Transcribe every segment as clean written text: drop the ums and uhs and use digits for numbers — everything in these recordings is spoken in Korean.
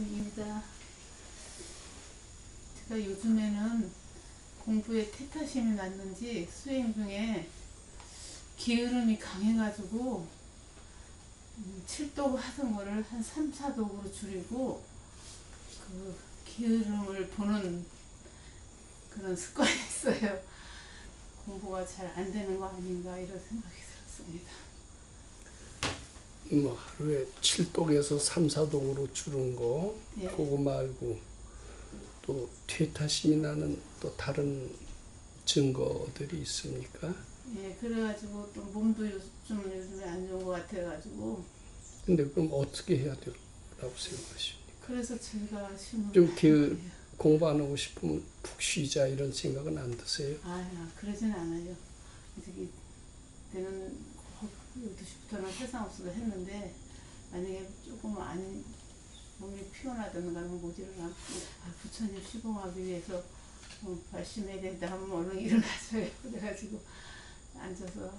이은택입니다. 제가 요즘에는 공부에 태타심이 났는지 수행 중에 게으름이 강해가지고 7독 하던 거를 한 3, 4독으로 줄이고 그 게으름을 보는 그런 습관이 있어요. 공부가 잘 안 되는 거 아닌가 이런 생각이 들었습니다. 뭐 하루에 7독에서 3, 4독으로 줄은 거 예. 그거 말고 또 퇴타심이 나는 또 다른 증거들이 있습니까? 예, 그래가지고 또 몸도 요즘에 안 좋은 것 같아가지고 근데 그럼 어떻게 해야 되라고 생각하십니까? 그래서 제가 신호를 좀 하는 거예요. 공부 안 하고 싶으면 푹 쉬자 이런 생각은 안 드세요? 그러진 않아요. 저기 때는 12시부터는 세상 없어도 했는데 만약에 조금 몸이 피곤하다든가 하면 모지를 않고 부처님 시봉하기 위해서 발심해야 된다 하면 얼른 일어나서요. 그래가지고 앉아서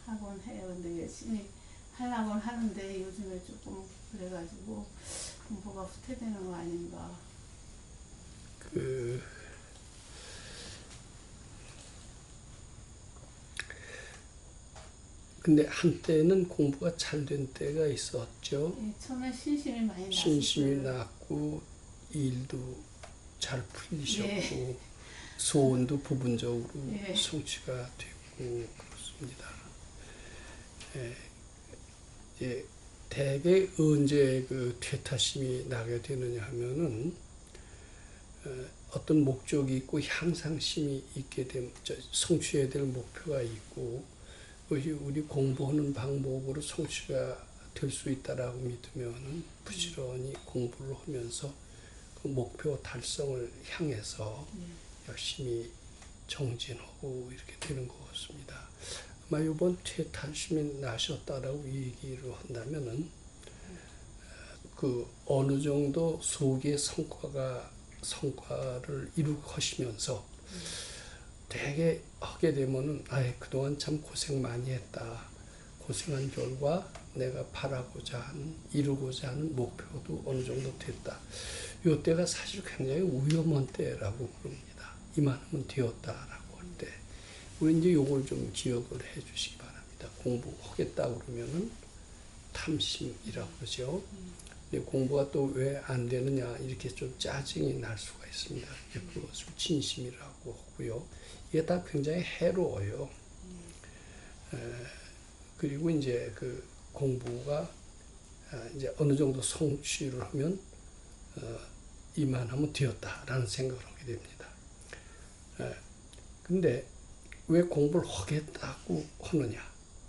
하곤 해요. 근데 열심히 하려고 하는데 요즘에 조금 그래가지고 공부가 후퇴되는 거 아닌가. 근데 한때는 공부가 잘 된 때가 있었죠. 예, 처음에 신심이 많이 났어요. 신심이 났고 일도 잘 풀리셨고 예. 소원도 부분적으로 예. 성취가 됐고 그렇습니다. 예, 대개 언제 그 퇴타심이 나게 되느냐 하면은 어떤 목적이 있고 향상심이 있게 되면 성취해야 될 목표가 있고 우리 공부하는 방법으로 성취가 될 수 있다라고 믿으면은 부지런히 공부를 하면서 그 목표 달성을 향해서 열심히 정진하고 이렇게 되는 것 같습니다. 아마 이번 퇴타심이 나셨다라고 얘기를 한다면은 그 어느 정도 소기의 성과를 이루시면서 되게 하게 되면은 그동안 참 고생 많이 했다. 고생한 결과 내가 바라고자 하는 이루고자 하는 목표도 어느 정도 됐다. 이 때가 사실 굉장히 위험한 때라고 그럽니다. 이만하면 되었다라고 할 때. 우리 이제 요걸 좀 기억을 해 주시기 바랍니다. 공부하겠다 그러면은 탐심이라고 그러죠. 근데 공부가 또 왜 안 되느냐 이렇게 좀 짜증이 날 수가 있습니다. 그것을 진심이라고 하고요. 이게 다 굉장히 해로워요. 그리고 이제 그 공부가 이제 어느 정도 성취를 하면 이만하면 되었다라는 생각을 하게 됩니다. 근데 왜 공부를 하겠다고 하느냐?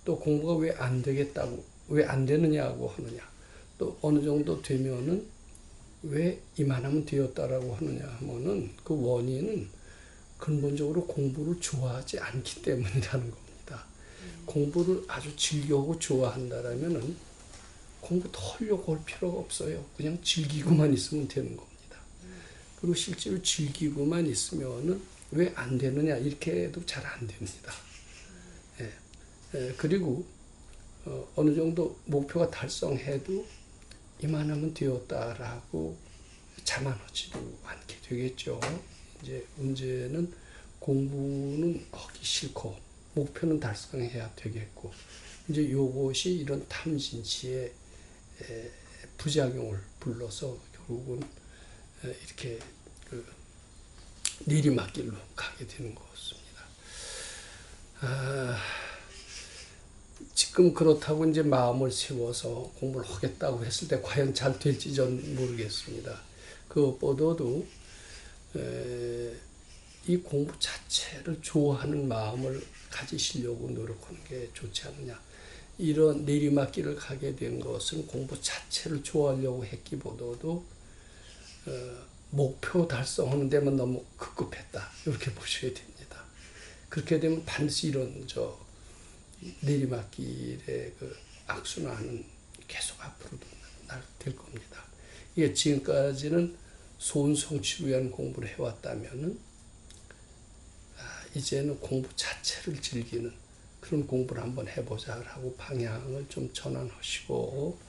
또 공부가 왜 안 되겠다고, 왜 안 되느냐고 하느냐? 또 어느 정도 되면은 왜 이만하면 되었다라고 하느냐 하면은 그 원인은 근본적으로 공부를 좋아하지 않기 때문이라는 겁니다. 공부를 아주 즐겨하고 좋아한다라면은 공부 더 하려고 할 필요가 없어요. 그냥 즐기고만 있으면 되는 겁니다. 그리고 실제로 즐기고만 있으면은 왜 안 되느냐 이렇게 해도 잘 안 됩니다. 그리고 어느 정도 목표가 달성해도 이만하면 되었다라고 자만하지도 않게 되겠죠. 이제 문제는 공부는 하기 싫고 목표는 달성해야 되겠고 이제 요것이 이런 탐진치의 부작용을 불러서 결국은 이렇게 그 내리막길로 가게 되는 것 같습니다. 지금 그렇다고 이제 마음을 세워서 공부를 하겠다고 했을 때 과연 잘 될지 전 모르겠습니다. 그것보다도 이 공부 자체를 좋아하는 마음을 가지시려고 노력하는 게 좋지 않느냐. 이런 내리막길을 가게 된 것은 공부 자체를 좋아하려고 했기보다도 목표 달성하는 데만 너무 급급했다. 이렇게 보셔야 됩니다. 그렇게 되면 반드시 이런 내리막길의 그 악순환은 계속 앞으로도 될 겁니다. 이게 지금까지는 소원 성취를 위한 공부를 해왔다면은 이제는 공부 자체를 즐기는 그런 공부를 한번 해보자라고 방향을 좀 전환하시고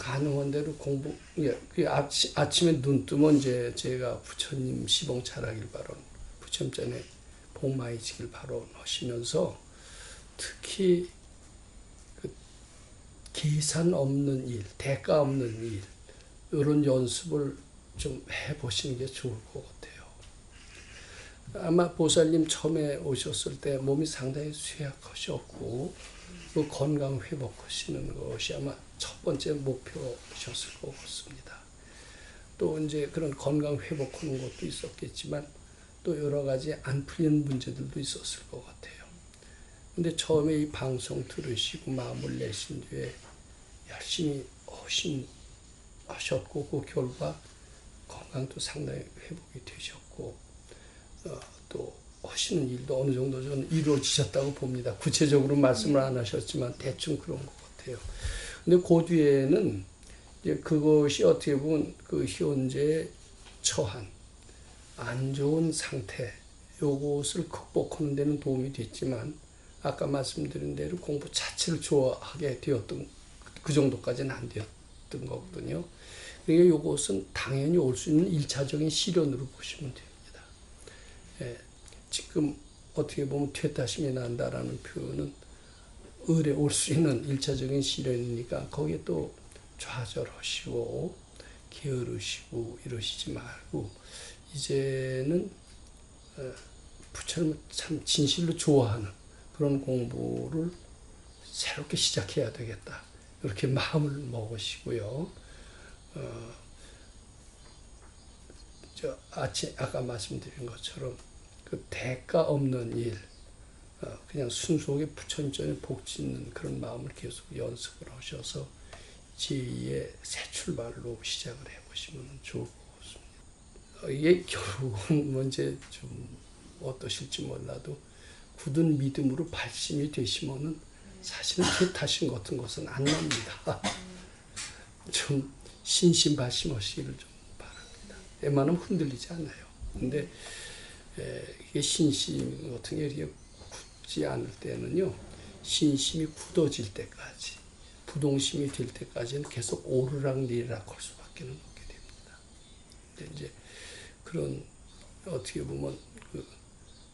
가능한 대로 공부, 아침에 눈 뜨면 이제 제가 부처님 시봉 잘하길 바론, 부처님 전에 복 많이 지길 바론 하시면서 특히 그 계산 없는 일, 대가 없는 일, 이런 연습을 좀 해보시는 게 좋을 것 같아요. 아마 보살님 처음에 오셨을 때 몸이 상당히 쇠약하셨고, 그 건강 회복하시는 것이 아마 첫 번째 목표셨을 것 같습니다. 또 이제 그런 건강 회복하는 것도 있었겠지만 또 여러 가지 안 풀리는 문제들도 있었을 것 같아요. 근데 처음에 이 방송 들으시고 마음을 내신 뒤에 열심히 하셨고 그 결과 건강도 상당히 회복이 되셨고 또 하시는 일도 어느 정도 저는 이루어지셨다고 봅니다. 구체적으로 말씀을 안 하셨지만 대충 그런 것 같아요. 근데 그 뒤에는 이제 그것이 어떻게 보면 그 현재 처한 안 좋은 상태 요것을 극복하는 데는 도움이 됐지만 아까 말씀드린 대로 공부 자체를 좋아하게 되었던 그 정도까지는 안 되었던 거거든요. 그러니까 요것은 당연히 올 수 있는 1차적인 시련으로 보시면 됩니다. 예, 지금 어떻게 보면 퇴타심이 난다라는 표현은 을에 올 수 있는 1차적인 시련이니까 거기에 또 좌절하시고 게으르시고 이러시지 말고 이제는 부처님을 참 진실로 좋아하는 그런 공부를 새롭게 시작해야 되겠다. 이렇게 마음을 먹으시고요. 아까 말씀드린 것처럼 그 대가 없는 일, 그냥 순수하게 부처님전에 복 짓는 그런 마음을 계속 연습을 하셔서 제2의 새 출발로 시작을 해보시면 좋을 것 같습니다. 이게 결국은 문제 좀 어떠실지 몰라도 굳은 믿음으로 발심이 되시면은 사실은 퇴타심 같은 것은 안 납니다. 좀 신심발심하시기를 좀 바랍니다. 웬만하면 흔들리지 않아요. 근데 이게 신심 같은 게 이렇게 굳지 않을 때는요, 신심이 굳어질 때까지, 부동심이 될 때까지는 계속 오르락내리락 할 수밖에 없게 됩니다. 근데 이제 그런 어떻게 보면 그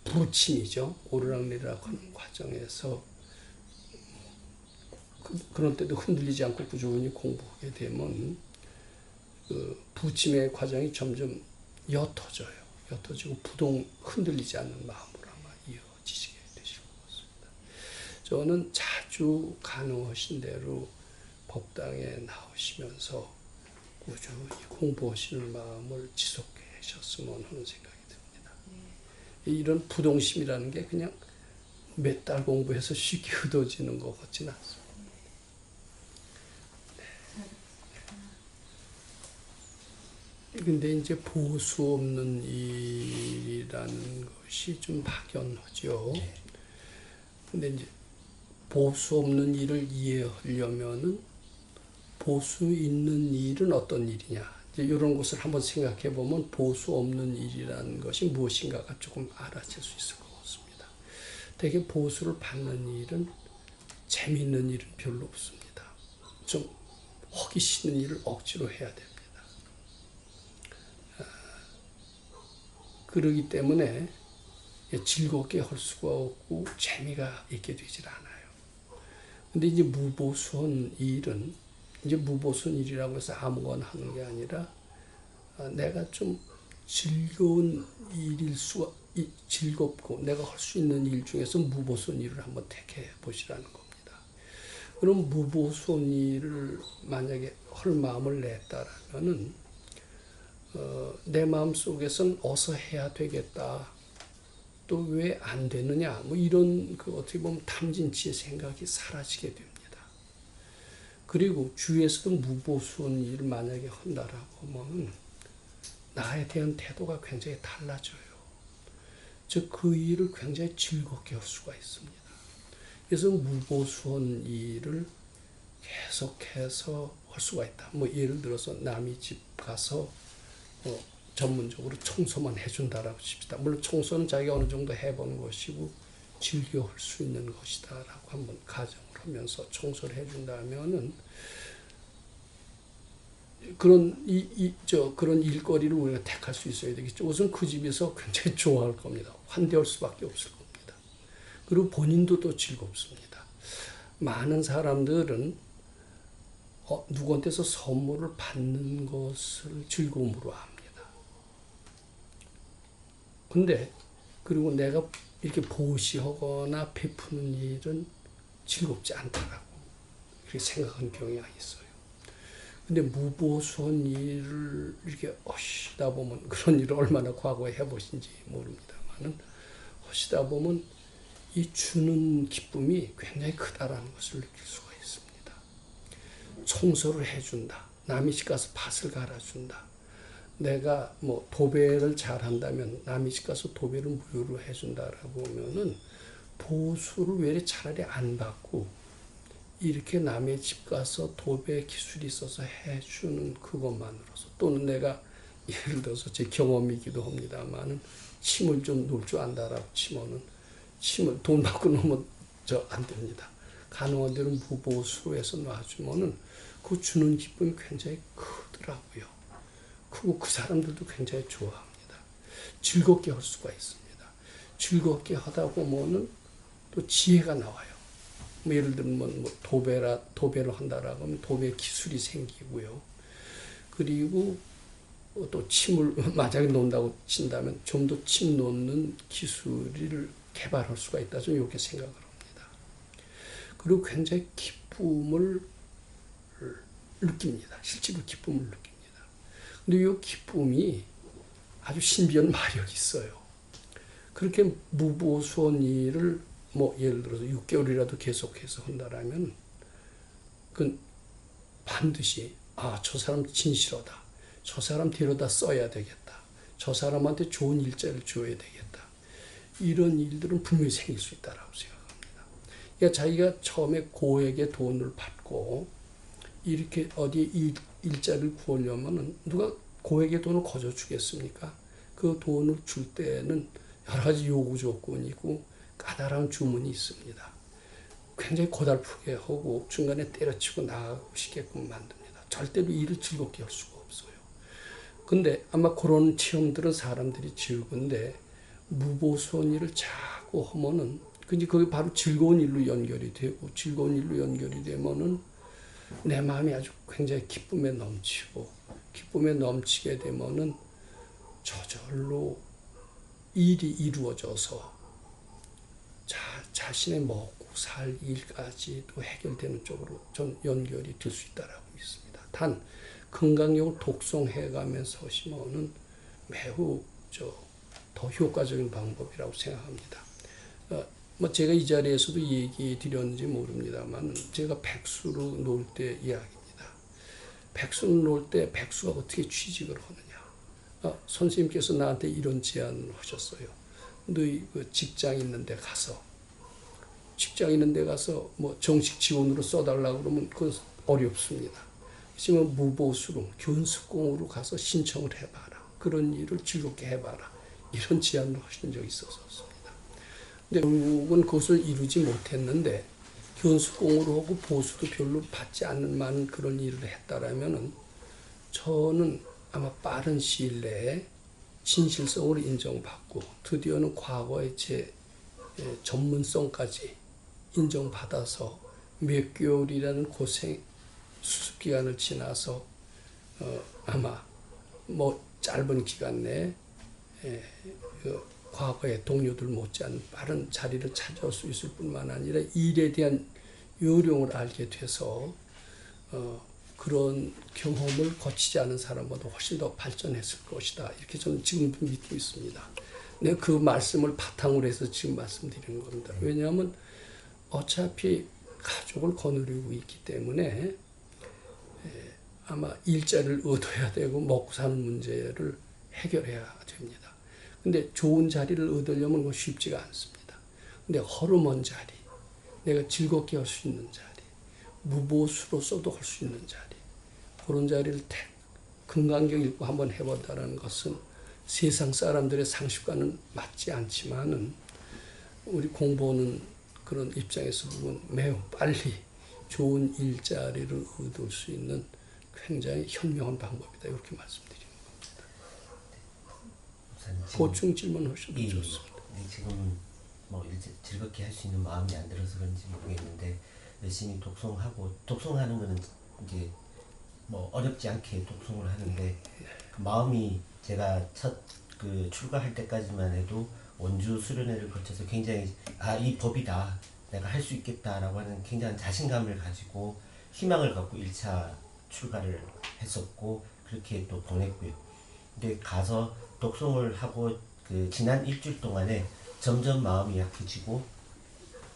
부침이죠. 오르락내리락 하는 과정에서 그런 때도 흔들리지 않고 꾸준히 공부하게 되면 그 부침의 과정이 점점 옅어져요. 옅어지고 흔들리지 않는 마음으로 아마 이어지시게 되실 것 같습니다. 저는 자주 가능하신 대로 법당에 나오시면서 꾸준히 공부하시는 마음을 지속하셨으면 하는 생각이 듭니다. 이런 부동심이라는 게 그냥 몇 달 공부해서 쉽게 얻어지는 것 같지는 않습니다. 근데 이제 보수 없는 일이라는 것이 좀 막연하죠. 근데 이제 보수 없는 일을 이해하려면은 보수 있는 일은 어떤 일이냐. 이제 이런 것을 한번 생각해 보면 보수 없는 일이라는 것이 무엇인가가 조금 알아챌 수 있을 것 같습니다. 되게 보수를 받는 일은 재미있는 일은 별로 없습니다. 좀 하기 싫은 일을 억지로 해야 됩니다. 그러기 때문에 즐겁게 할 수가 없고 재미가 있게 되질 않아요. 근데 이제 무보수한 일은 이제 무보수한 일이라고 해서 아무거나 하는 게 아니라 내가 좀 즐거운 일일 수가 즐겁고 내가 할 수 있는 일 중에서 무보수한 일을 한번 택해 보시라는 겁니다. 그럼 무보수한 일을 만약에 할 마음을 냈다라면은 내 마음 속에서는 어서 해야 되겠다. 또 왜 안 되느냐. 뭐 이런 그 어떻게 보면 탐진치의 생각이 사라지게 됩니다. 그리고 주위에서도 무보수한 일을 만약에 한다라고 하면 나에 대한 태도가 굉장히 달라져요. 즉 그 일을 굉장히 즐겁게 할 수가 있습니다. 그래서 무보수한 일을 계속해서 할 수가 있다. 뭐 예를 들어서 남의 집 가서 전문적으로 청소만 해준다라고 칩시다. 물론 청소는 자기가 어느 정도 해본 것이고 즐겨 할 수 있는 것이다라고 한번 가정을 하면서 청소를 해준다면은 그런 일거리를 우리가 택할 수 있어야 되겠죠. 우선 그 집에서 굉장히 좋아할 겁니다. 환대할 수밖에 없을 겁니다. 그리고 본인도 또 즐겁습니다. 많은 사람들은 누구한테서 선물을 받는 것을 즐거움으로 합니다. 근데 그리고 내가 이렇게 보시하거나 베푸는 일은 즐겁지 않다라고 그렇게 생각하는 경향이 있어요. 근데 무보수한 일을 이렇게 하시다 보면, 그런 일을 얼마나 과거에 해보신지 모릅니다만은, 하시다 보면 이 주는 기쁨이 굉장히 크다라는 것을 느낄 수가 있습니다. 청소를 해준다. 남의 집 가서 밭을 갈아준다. 내가 뭐 도배를 잘한다면 남의 집 가서 도배를 무료로 해준다라고 하면은 보수를 왜 차라리 안 받고 이렇게 남의 집 가서 도배 기술이 있어서 해주는 그것만으로서, 또는 내가 예를 들어서 제 경험이기도 합니다만은 침을 좀 놓을 줄 안다라고 치면은 침을 돈 받고 놓으면 안 됩니다. 가능한 대로 무보수로 해서 놔주면은 그 주는 기쁨이 굉장히 크더라고요. 크고 그 사람들도 굉장히 좋아합니다. 즐겁게 할 수가 있습니다. 즐겁게 하다 보면은 또 지혜가 나와요. 예를 들면 도배를 한다라고 하면 도배 기술이 생기고요. 그리고 또 침을 만약에 놓는다고 친다면 좀 더 침 놓는 기술을 개발할 수가 있다. 저는 이렇게 생각을 합니다. 그리고 굉장히 기쁨을 느낍니다. 실제로 기쁨을 느낍니다. 근데 이 기쁨이 아주 신비한 마력이 있어요. 그렇게 무보수한 일을 예를 들어서 6개월이라도 계속해서 한다라면, 그건 반드시, 저 사람 진실하다. 저 사람 데려다 써야 되겠다. 저 사람한테 좋은 일자리를 줘야 되겠다. 이런 일들은 분명히 생길 수 있다라고 생각합니다. 그러니까 자기가 처음에 고액의 돈을 받고, 이렇게 어디 일자리를 구하려면은 누가 고액의 돈을 거저 주겠습니까? 그 돈을 줄 때는 여러 가지 요구 조건이고, 까다로운 주문이 있습니다. 굉장히 고달프게 하고 중간에 때려치고 나가고 싶게끔 만듭니다. 절대로 일을 즐겁게 할 수가 없어요. 근데 아마 그런 체험들은 사람들이 즐거운데, 무보수한 일을 자꾸 하면은 그게 바로 즐거운 일로 연결이 되고, 즐거운 일로 연결이 되면은 내 마음이 아주 굉장히 기쁨에 넘치고, 기쁨에 넘치게 되면은 저절로 일이 이루어져서 자신의 먹고 살 일까지도 해결되는 쪽으로 전 연결이 될 수 있다라고 믿습니다. 단 건강력을 독송해가면서 하시면은 매우 더 효과적인 방법이라고 생각합니다. 제가 이 자리에서도 얘기 드렸는지 모릅니다만, 제가 백수로 놀 때 이야기입니다. 백수로 놀 때 백수가 어떻게 취직을 하느냐. 선생님께서 나한테 이런 제안을 하셨어요. 너희 직장 있는 데 가서 정식 지원으로 써달라고 그러면 그건 어렵습니다. 그렇지만 무보수로 견습공으로 가서 신청을 해봐라. 그런 일을 즐겁게 해봐라. 이런 제안을 하신 적이 있었습니다. 근데 결국은 그것을 이루지 못했는데, 견습공으로 하고 보수도 별로 받지 않는 많은 그런 일을 했다라면은 저는 아마 빠른 시일 내에 진실성으로 인정받고, 드디어는 과거의 제 전문성까지 인정받아서 몇 개월이라는 고생 수습기간을 지나서 아마 짧은 기간 내에 과거의 동료들 못지않은 빠른 자리를 차지할 수 있을 뿐만 아니라 일에 대한 요령을 알게 돼서 그런 경험을 거치지 않은 사람보다 훨씬 더 발전했을 것이다. 이렇게 저는 지금도 믿고 있습니다. 내가 그 말씀을 바탕으로 해서 지금 말씀드리는 겁니다. 왜냐하면 어차피 가족을 거느리고 있기 때문에 아마 일자리를 얻어야 되고 먹고 사는 문제를 해결해야 됩니다. 근데 좋은 자리를 얻으려면 그건 쉽지가 않습니다. 근데 허름한 자리, 내가 즐겁게 할 수 있는 자리, 무보수로서도 할 수 있는 자리, 그런 자리를 금강경 읽고 한번 해본다는 것은 세상 사람들의 상식과는 맞지 않지만은 우리 공부하는 그런 입장에서 보면 매우 빨리 좋은 일자리를 얻을 수 있는 굉장히 현명한 방법이다. 이렇게 말씀드립니다. 우선 지금 보충 질문하셔도 예, 좋습니다. 지금 뭐 이제 즐겁게 할 수 있는 마음이 안 들어서 그런지 모르겠는데 열심히 독송하는 거는 이제 뭐 어렵지 않게 독송을 하는데 그 마음이 제가 첫 그 출가할 때까지만 해도 원주 수련회를 거쳐서 굉장히 이 법이다, 내가 할 수 있겠다라고 하는 굉장한 자신감을 가지고 희망을 갖고 1차 출가를 했었고 그렇게 또 보냈고요. 근데 가서 독송을 하고 그 지난 일주일 동안에 점점 마음이 약해지고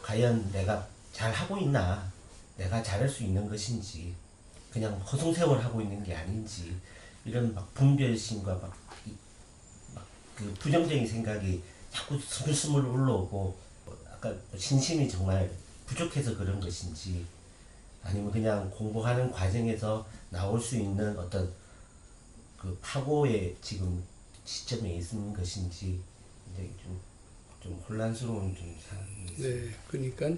과연 내가 잘 하고 있나, 내가 잘할 수 있는 것인지, 그냥 허송세월 하고 있는 게 아닌지, 이런 막 분별심과 막 그 부정적인 생각이 자꾸 스물스물 올라오고, 아까 신심이 정말 부족해서 그런 것인지, 아니면 그냥 공부하는 과정에서 나올 수 있는 어떤 그 파고의 지금 시점에 있는 것인지 이제 좀 혼란스러운 좀 상황이 네, 그러니까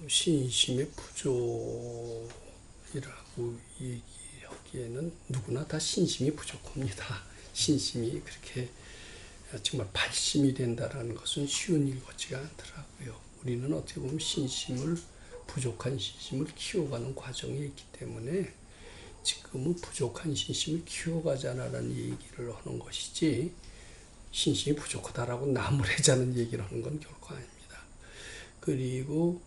신심의 부족이라고 얘기하기에는 누구나 다 신심이 부족합니다. 신심이 그렇게 정말 발심이 된다라는 것은 쉬운 일 같지가 않더라고요. 우리는 어떻게 보면 부족한 신심을 키워가는 과정에 있기 때문에 지금은 부족한 신심을 키워가자라는 얘기를 하는 것이지 신심이 부족하다라고 나무래자는 얘기를 하는 건 결코 아닙니다. 그리고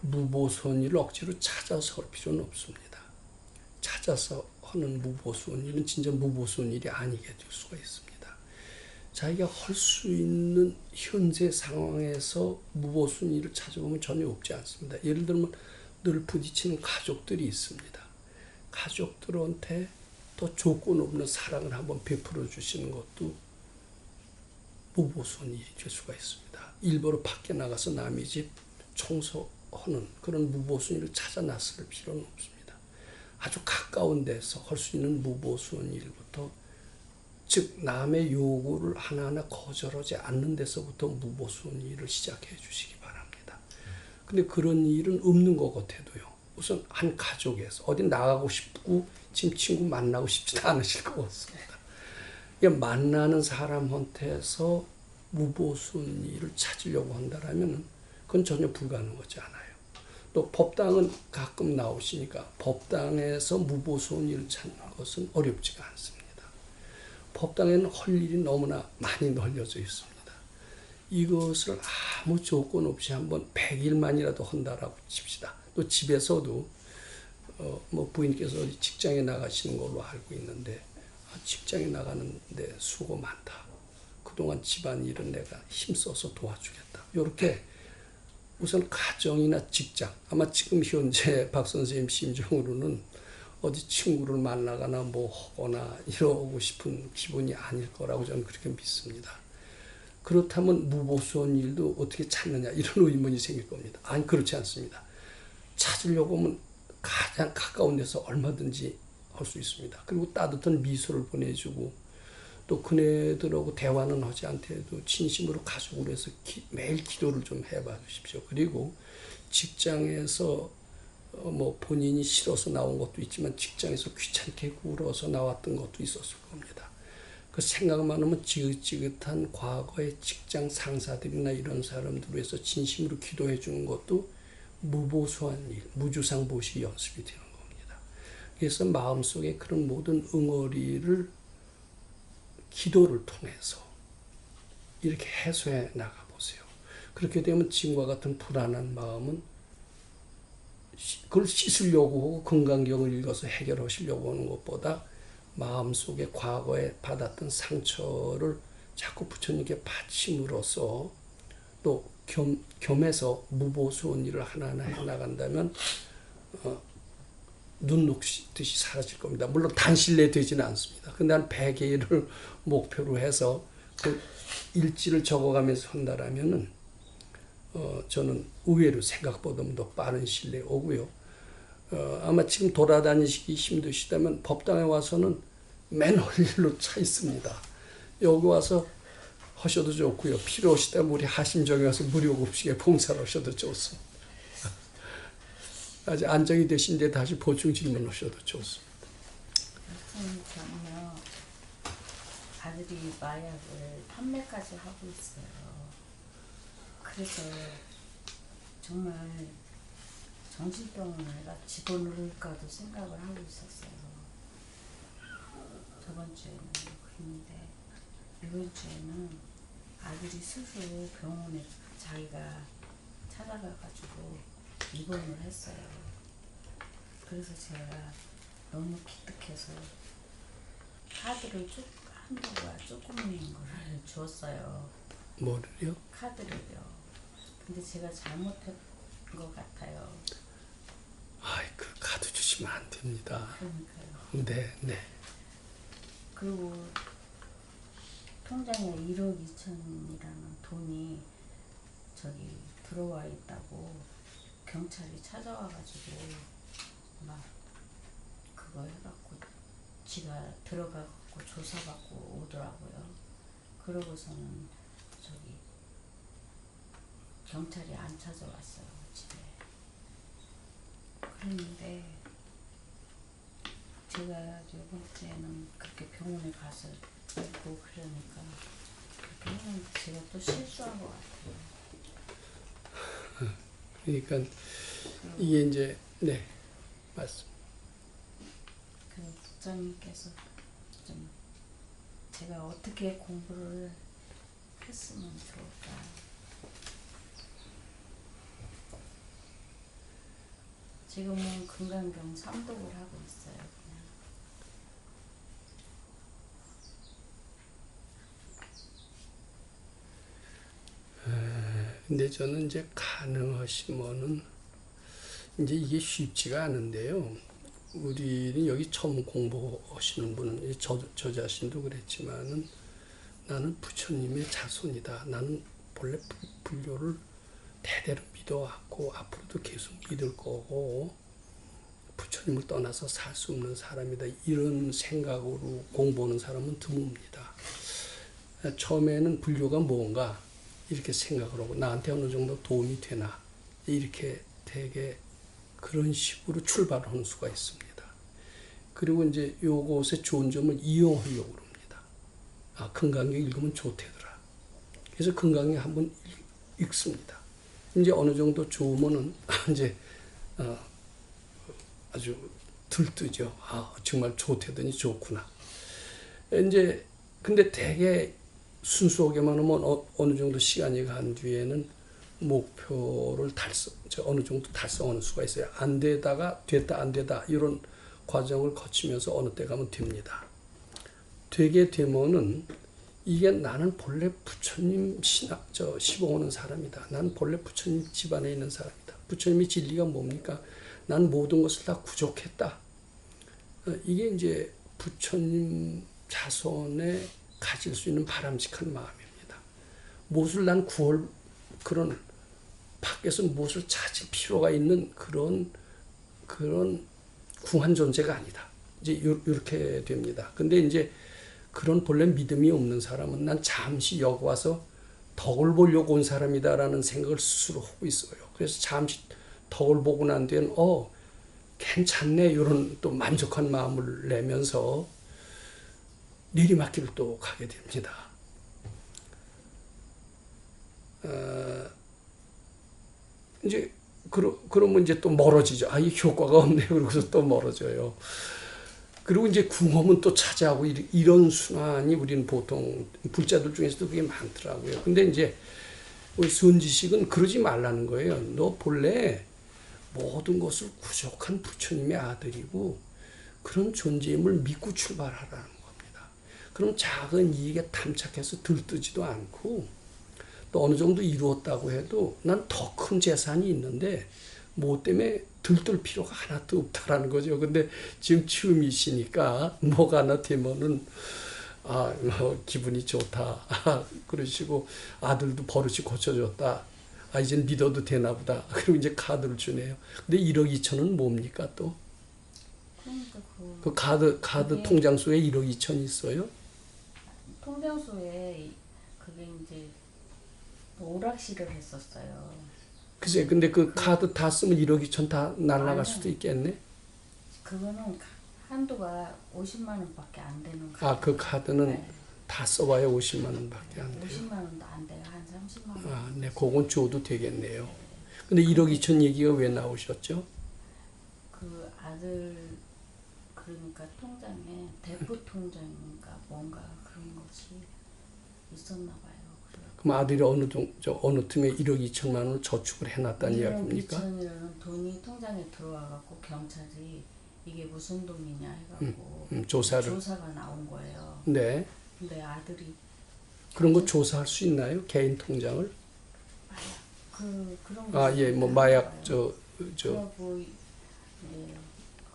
무보수원일을 억지로 찾아서 할 필요는 없습니다. 찾아서 하는 무보수원일은 진짜 무보수원일이 아니게 될 수가 있습니다. 자기가 할 수 있는 현재 상황에서 무보수원일을 찾아보면 전혀 없지 않습니다. 예를 들면 늘 부딪히는 가족들이 있습니다. 가족들한테 또 조건 없는 사랑을 한번 베풀어 주시는 것도 무보수원 일이 될 수가 있습니다. 일부러 밖에 나가서 남의 집 청소하는 그런 무보수원 일을 찾아 나설 필요는 없습니다. 아주 가까운 데서 할 수 있는 무보수원 일부터, 즉 남의 요구를 하나하나 거절하지 않는 데서부터 무보수원 일을 시작해 주시기 바랍니다. 근데 그런 일은 없는 것 같아도요. 우선 한 가족에서 어디 나가고 싶고 지금 친구 만나고 싶지도 않으실 것 같습니다. 만나는 사람한테서 무보수원 일을 찾으려고 한다면 그건 전혀 불가능하지 않아요. 또 법당은 가끔 나오시니까 법당에서 무보수원 일을 찾는 것은 어렵지가 않습니다. 법당에는 할 일이 너무나 많이 널려져 있습니다. 이것을 아무 조건 없이 한번 100일만이라도 한다라고 칩시다. 또 집에서도 뭐 부인께서 직장에 나가시는 걸로 알고 있는데 직장에 나가는데 수고 많다. 그동안 집안일은 내가 힘써서 도와주겠다. 이렇게 우선 가정이나 직장, 아마 지금 현재 박 선생님 심정으로는 어디 친구를 만나거나 뭐 하거나 이러고 싶은 기분이 아닐 거라고 저는 그렇게 믿습니다. 그렇다면 무보수원 일도 어떻게 찾느냐 이런 의문이 생길 겁니다. 아니 그렇지 않습니다. 찾으려고 하면 가장 가까운 데서 얼마든지 할 수 있습니다. 그리고 따뜻한 미소를 보내주고 또 그네들하고 대화는 하지 않더라도 진심으로 가족으로 해서 매일 기도를 좀 해봐 주십시오. 그리고 직장에서 뭐 본인이 싫어서 나온 것도 있지만 직장에서 귀찮게 굴어서 나왔던 것도 있었을 겁니다. 그 생각만 하면 지긋지긋한 과거의 직장 상사들이나 이런 사람들을 위해서 진심으로 기도해 주는 것도 무보수한 일, 무주상보시 연습이 되는 겁니다. 그래서 마음속에 그런 모든 응어리를 기도를 통해서 이렇게 해소해 나가보세요. 그렇게 되면 지금과 같은 불안한 마음은 그걸 씻으려고 하고 건강경을 읽어서 해결하시려고 하는 것보다 마음속에 과거에 받았던 상처를 자꾸 부처님께 바침으로써 또 겸해서 무보수원 일을 하나하나 해나간다면 눈 녹듯이 사라질 겁니다. 물론 단실 내에 되지는 않습니다. 근데 한 100일을 목표로 해서 그 일지를 적어가면서 한다라면은 저는 의외로 생각보다 더 빠른 시일 내에 오고요. 아마 지금 돌아다니시기 힘드시다면 법당에 와서는 맨 홀일로 차 있습니다. 여기 와서 하셔도 좋고요. 필요하시다면 우리 하심정에 와서 무료급식에 봉사를 하셔도 좋습니다. 아직 안정이 되신데 다시 보충 질문 하셔도 좋습니다. 저는요 아들이 마약을 판매까지 하고 있어요. 그래서 정말 정신병원에 집어넣을까도 생각을 하고 있었어요. 저번 주에는. 그런데 이번 주에는 아들이 스스로 병원에 자기가 찾아가가지고 입원을 했어요. 그래서 제가 너무 기특해서 카드를 한도가 조금인 거를 줬어요. 뭐를요? 카드를요. 근데 제가 잘못한 것 같아요. 아이, 그 카드 주시면 안 됩니다. 그러니까요. 네. 그리고 통장에 1억 2천이라는 돈이 저기 들어와 있다고 경찰이 찾아와가지고 막 그거 해갖고 지가 들어가갖고 조사받고 오더라고요. 그러고서는 저기 경찰이 안 찾아왔어요, 집에. 그랬는데 제가 이번 주에는 그렇게 병원에 가서 있고 그러니까 그렇게 했는데 제가 또 실수한 것 같아요. 그러니까 이게 이제 네 맞습니다. 그 국장님께서 좀 제가 어떻게 공부를 했으면 좋을까. 지금은 금강경 3독을 하고 있어요. 그냥. 근데 저는 이제 가능하시면은 이제 이게 쉽지가 않은데요. 우리는 여기 처음 공부하시는 분은 저 자신도 그랬지만은 나는 부처님의 자손이다. 나는 본래 불교를 대대로 믿어왔고 앞으로도 계속 믿을 거고 부처님을 떠나서 살 수 없는 사람이다. 이런 생각으로 공부하는 사람은 드뭅니다. 처음에는 불교가 뭔가 이렇게 생각을 하고 나한테 어느 정도 도움이 되나 이렇게 되게 그런 식으로 출발하는 수가 있습니다. 그리고 이제 요것의 좋은 점을 이용하려고 합니다. 아, 금강경 읽으면 좋대더라. 그래서 금강경 한번 읽습니다. 이제 어느 정도 좋으면은 이제 아주 들뜨죠. 아, 정말 좋대더니 좋구나. 이제 근데 되게 순수하게만 하면 어느 정도 시간이 간 뒤에는 목표를 어느 정도 달성하는 수가 있어요. 안 되다가 됐다 안 되다 이런 과정을 거치면서 어느 때 가면 됩니다. 되게 되면은 이게 나는 본래 부처님 시봉하는 사람이다. 나는 본래 부처님 집안에 있는 사람이다. 부처님의 진리가 뭡니까? 난 모든 것을 다 구족했다. 이게 이제 부처님 자손에 가질 수 있는 바람직한 마음입니다. 무엇을 난 구할 그런 밖에서 무엇을 찾을 필요가 있는 그런 궁한 존재가 아니다. 이제 이렇게 됩니다. 근데 이제 그런 본래 믿음이 없는 사람은 난 잠시 여기 와서 덕을 보려고 온 사람이다라는 생각을 스스로 하고 있어요. 그래서 잠시 덕을 보고 난 뒤엔 괜찮네 이런 또 만족한 마음을 내면서 내리막길을 또 가게 됩니다. 이제 그러면 이제 또 멀어지죠. 아, 이 효과가 없네. 그러고서 또 멀어져요. 그리고 이제 궁험은 또 차지하고 이런 순환이 우리는 보통 불자들 중에서도 그게 많더라고요. 근데 이제 우리 선지식은 그러지 말라는 거예요. 너 본래 모든 것을 구족한 부처님의 아들이고 그런 존재임을 믿고 출발하라는 겁니다. 그럼 작은 이익에 탐착해서 들뜨지도 않고 또 어느 정도 이루었다고 해도 난 더 큰 재산이 있는데 뭐 때문에 들뜰 필요가 하나도 없다라는 거죠. 근데 지금 처음이시니까 뭐가 하나 되면은 기분이 좋다. 그러시고 아들도 버릇이 고쳐졌다. 이젠 믿어도 되나 보다. 그리고 이제 카드를 주네요. 근데 1억 2천은 뭡니까 또? 그러니까 그 카드 통장수에 1억 2천이 있어요? 통장소에 그게 이제 오락실을 했었어요. 글쎄, 근데 그 카드 다 쓰면 1억 2천 다 날아갈 아니요. 수도 있겠네. 그거는 한도가 50만 원밖에 안 되는 아, 그 카드는 네. 다 써봐야 50만 원밖에 안 돼요. 50만 원도 안 돼요. 한 30만 원. 아, 네, 그건 줘도 되겠네요. 근데 1억 2천 얘기가 왜 나오셨죠? 그 아들 그러니까 통장에 대포 통장인가 뭔가 그런 것이 있었나 봐요. 그럼 아들이 어느 틈에 1억 2천만 원을 저축을 해놨다는 1억 이야기입니까? 2천이라는 돈이 통장에 들어와 갖고 경찰이 이게 무슨 돈이냐 해갖고 조사가 나온 거예요. 네. 근데 아들이 그런 거 조사할 수 있나요? 개인 통장을? 그런 거 아, 예, 뭐 마약 그래갖고 이제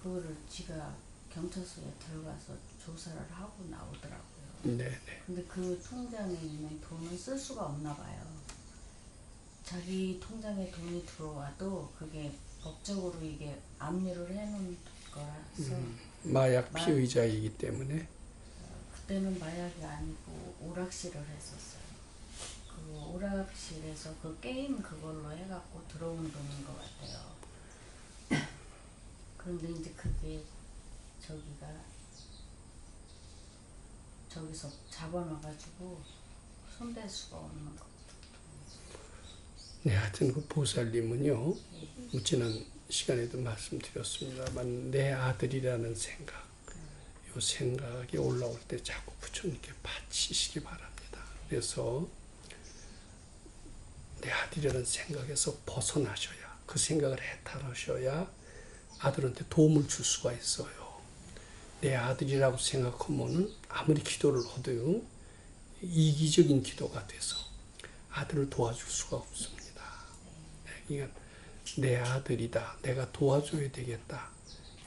그거를 지가 경찰서에 들어가서 조사를 하고 나오더라고요. 네, 네. 근데 그 통장에 있는 돈은 쓸 수가 없나 봐요. 자기 통장에 돈이 들어와도 그게 법적으로 이게 압류를 해놓은 거라서 마약 피의자이기 때문에. 그때는 마약이 아니고 오락실을 했었어요. 그 오락실에서 그 게임 그걸로 해갖고 들어온 돈인 것 같아요. 그런데 이제 그게 저기서 잡아놔가지고 손댈 수가 없는 거. 네, 하여튼 그 보살님은요, 뭐 지난 시간에도 말씀드렸습니다만 내 아들이라는 생각, 요 생각이 올라올 때 자꾸 부처님께 바치시기 바랍니다. 그래서 내 아들이라는 생각에서 벗어나셔야, 그 생각을 해탈하셔야 아들한테 도움을 줄 수가 있어요. 내 아들이라고 생각하면은 아무리 기도를 해도요, 이기적인 기도가 돼서 아들을 도와줄 수가 없습니다. 그러니까 내 아들이다, 내가 도와줘야 되겠다,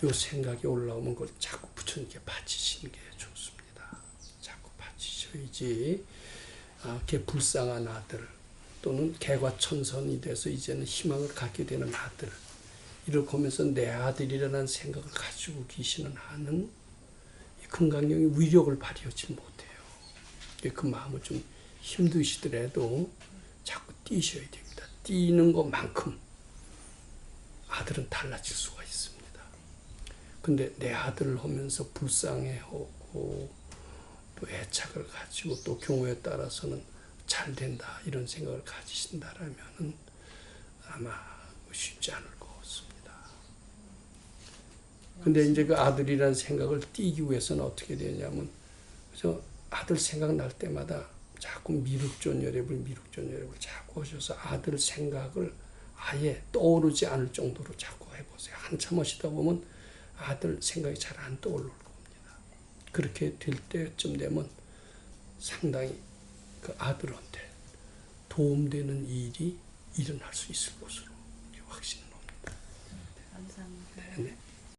요 생각이 올라오면 그걸 자꾸 부처님께 바치시는 게 좋습니다. 자꾸 바치셔야지 이렇게 불쌍한 아들 또는 개과천선이 돼서 이제는 희망을 갖게 되는 아들, 이렇게 하면서 내 아들이라는 생각을 가지고 계시는 한은 금강경이 위력을 발휘하지 못해요. 그 마음을 좀 힘드시더라도 자꾸 뛰셔야 됩니다. 뛰는 것만큼 아들은 달라질 수가 있습니다. 근데 내 아들을 하면서 불쌍해하고 또 애착을 가지고 또 경우에 따라서는 잘 된다 이런 생각을 가지신다라면은 아마 쉽지 않을 것 같습니다. 근데 이제 그 아들이라는 생각을 띄기 위해서는 어떻게 되냐면, 그래서 아들 생각날 때마다 자꾸 미륵존여랩을 자꾸 하셔서 아들 생각을 아예 떠오르지 않을 정도로 자꾸 해보세요. 한참 하시다 보면 아들 생각이 잘 안 떠오를 겁니다. 그렇게 될 때쯤 되면 상당히 그 아들한테 도움되는 일이 일어날 수 있을 것으로 확신을 합니다. 감사합니다. 네.